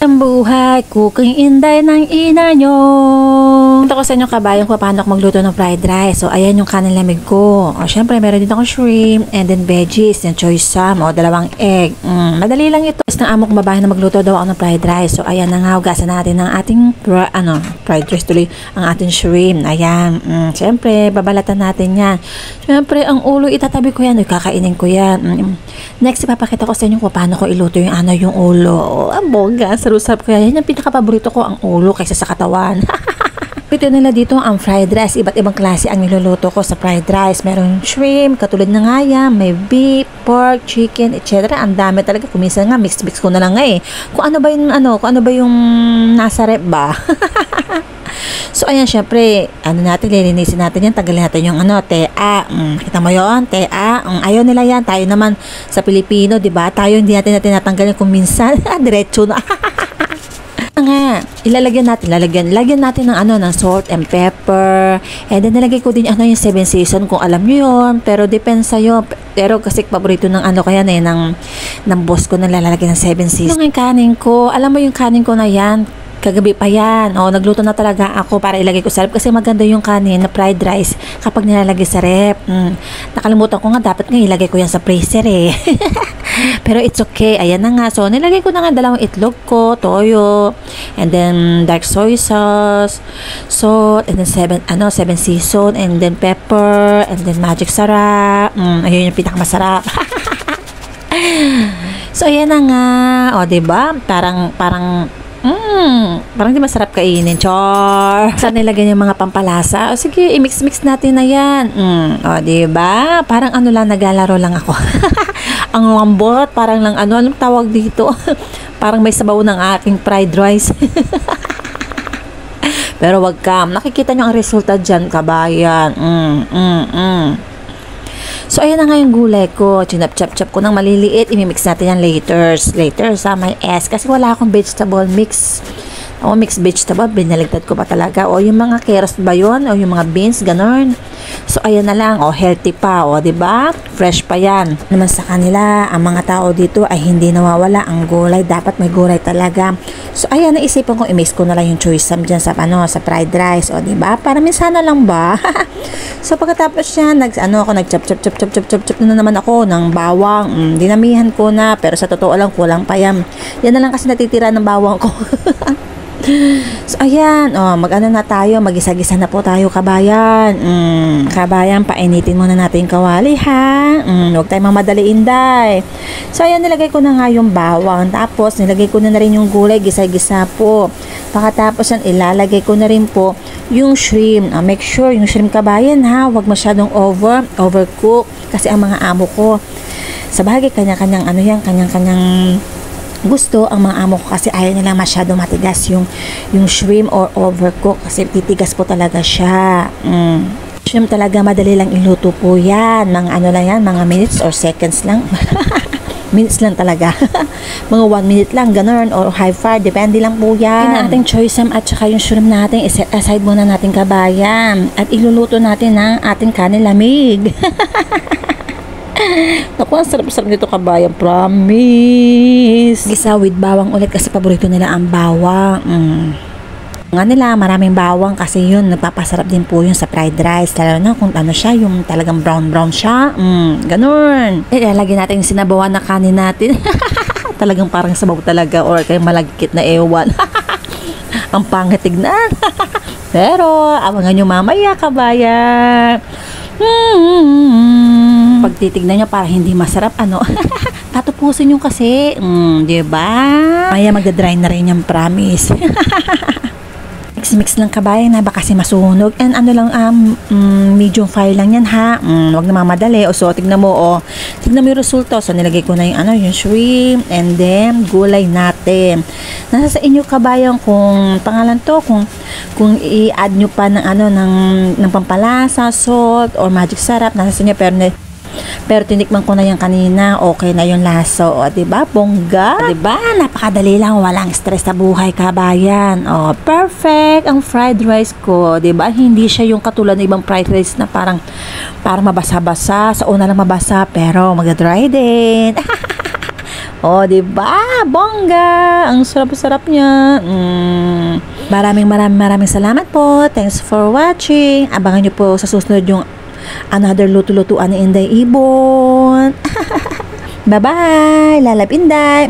Ang buhay, cooking inday ng ina nyo. Ito ko sa inyo kabayan kung paano ako magluto ng fried rice. So, ayan yung kanin lamig ko. O, syempre, meron dito akong shrimp and then veggies, yung choy sam, o dalawang egg. Madali lang ito. Tapos ng amo kong babae na magluto daw ako ng fried rice. So, ayan na nga, hugasan natin ng ating fried rice tuloy, ang ating shrimp. Ayan. Syempre, babalatan natin yan. Syempre, ang ulo, itatabi ko yan. Kakainin ko yan. Next, ipapakita ko sa inyo kung paano ko iluto yung ulo. O, bongga, sarap ko yan. Yan yung pinaka-paborito ko, ang ulo kaysa sa katawan. Ito nila dito ang fried rice. Iba't ibang klase ang niluluto ko sa fried rice. Meron shrimp, katulad ng ngaya, may beef, pork, chicken, etc. Ang dami talaga. Kuminsan nga, mix ko na lang nga eh. Kung ano ba yung nasa rep ba? So, ayan, syempre, lilinisin natin yan. Tagalin natin yung tea. Kita mo yun? Tea. Ayaw nila yan. Tayo naman sa Pilipino, di ba? Tayo hindi natin natanggalin kung minsan. Diretso na. Nga, lagyan natin ng salt and pepper. And then nilagay ko din yung 7 season kung alam niyo yon, pero depende sa iyo. Pero kasi paborito ng kaya ng boss ko na lalagyan ng 7 season. Yung kanin ko, alam mo yung kanin ko na yan, kagabi pa yan. Nagluto na talaga ako para ilagay ko sa rep kasi maganda yung kanin na fried rice kapag nilalagay sa rep. Nakalimutan ko nga, dapat nga ilagay ko yan sa freezer eh. Pero it's okay. Ayan na nga. So, nilagay ko na nga 2 itlog ko, toyo, and then dark soy sauce, salt, and then 7 season, and then pepper, and then magic sarap. Ayun yung pinakamasarap. So, ayan na nga. O, diba? Parang di masarap kainin. Char! Saan nilagay yung mga pampalasa? O sige, i-mix-mix natin na yan. O, diba? Parang lang, naglalaro lang ako. Ang lambot, parang lang anong tawag dito? Parang may sabaw ng aking fried rice. Pero wag ka. Nakikita nyo ang resulta dyan, kabayan. So, ayan na nga yung gulay ko. Chinap-chap-chap ko ng maliliit. I-mix natin yan later sa may S. Kasi wala akong vegetable mix. Mixed vegetable, binaligtad ko pa talaga. O, yung mga carrots ba yun? O, yung mga beans, ganon. So, ayan na lang. O, healthy pa. O, diba? Fresh pa yan. Naman sa kanila, ang mga tao dito ay hindi nawawala ang gulay. Dapat may gulay talaga. So, ayan, naisipan ko, i-mix ko na lang yung choy sam dyan sa fried rice. O, diba? Para minsan na lang ba? So, pagkatapos yan, nag-chop na naman ako ng bawang. Dinamihan ko na, pero sa totoo lang, kulang pa yan. Yan na lang kasi natitira ng bawang ko. So, ayan. Na tayo. Mag-isa-gisa na po tayo, kabayan. Kabayan, painitin muna natin yung kawali, ha? Huwag tayong mamadali, inday. So, ayan, nilagay ko na nga yung bawang. Tapos, nilagay ko na rin yung gulay. Gisa-gisa po. Pagkatapos yan, ilalagay ko na rin po yung shrimp. Make sure, yung shrimp, kabayan, ha? Huwag masyadong overcook. Kasi ang mga amo ko, sa bagay, kanya-kanyang kanya-kanyang gusto ang mga amo ko kasi ayaw nilang masyado matigas yung shrimp or overcook kasi titigas po talaga siya. Shrimp talaga madali lang iluto po yan. Mga lang yan, mga minutes or seconds lang. Minutes lang talaga. Mga 1 minute lang, ganun, or high fire, depende lang po yan. Yung ating choy sam at saka yung shrimp natin, iset aside muna natin, kabayan. At iluluto natin ng ating kanin lamig. Naku, ang sarap-sarap nito, kabayan, promise. Gisa with bawang ulit kasi paborito nila ang bawang. Nga nila, maraming bawang kasi yun, nagpapasarap din po yun sa fried rice. Lalo na kung siya, yung talagang brown siya. Ganun. Ilalagay natin yung sinabawan na kanin natin. Talagang parang sabaw talaga or kay malagkit na ewan. Ang pangit tignan. Pero, abangan nyo mamaya, kabayan. Pag titignan nyo, para hindi masarap, tatupusin nyo kasi. Diba? Maya magdadry na rin yung promise. Mix lang, kabayan, na baka kasi masunog. And medium fire lang yan, ha. Wag na mamadali. So, tignan mo yung resulta. So, nilagay ko na yung shrimp and then gulay natin. Nasa sa inyo, kabayan, kung pangalan to, kung i-add nyo pa ng pampalasa, salt, or magic sarap, nasa sa inyo, pero tinikman ko na yan kanina, okay na yung lasa. O, diba? Bongga. Diba? Napakadali lang. Walang stress sa buhay, kabayan. O, perfect ang fried rice ko. Diba? Hindi siya yung katulad ng ibang fried rice na parang mabasa-basa. Sa una lang mabasa, pero magda-dry din. Oh, di ba? Bongga! Ang sarap-sarap niya. Maraming salamat po. Thanks for watching. Abangan niyo po sa susunod yung another luto-lutuan ni Inday Ibon. Bye-bye! Lalab Inday!